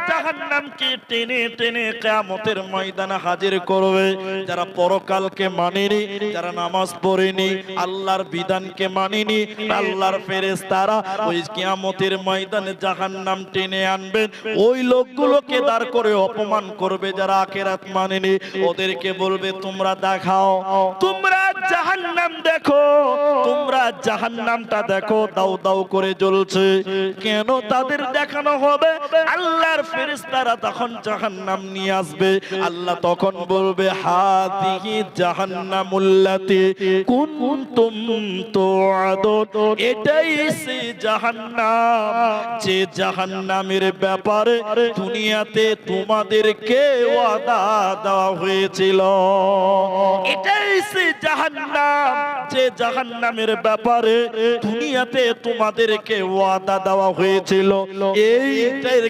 জাহান্নামকে টেনে টেনে কিয়ামতের ময়দানে হাজির করবে। যারা পরকালকে মানেনি, যারা নামাজ পড়েনি, আল্লাহর বিধানকে মানেনি, আল্লাহর ফেরেশতারা ওই কিয়ামতের ময়দানে জাহান্নাম টেনে আনবেন। ওই লোকগুলোকে দাঁড় করে অপমান করবে যারা আখিরাত মানেনি। ওদেরকে বলবে তোমরা দেখাও, তোমরা জাহান্নাম দেখো, তোমরা জাহান্নামটা দেখো দাউ দাউ করে জ্বলছে। কেন তাদের দেখানো হবে? আল্লাহর ফেরেশতারা তখন জাহান্নাম নিয়ে আসবে। আল্লাহ তখন বলবে হাদিহি জাহান্নামুল্লাতি কুনতুম তুআদুন, এটাই সেই জাহান্নাম যে জাহান্নামের ব্যাপারে দুনিয়াতে তোমাদেরকে ওয়াদা দেওয়া হয়েছিল। এটাই সেই জাহান্নাম যে জাহান্নামের ব্যাপারে দুনিয়াতে তোমাদেরকে ওয়াদা দেওয়া হয়েছিল। এইটার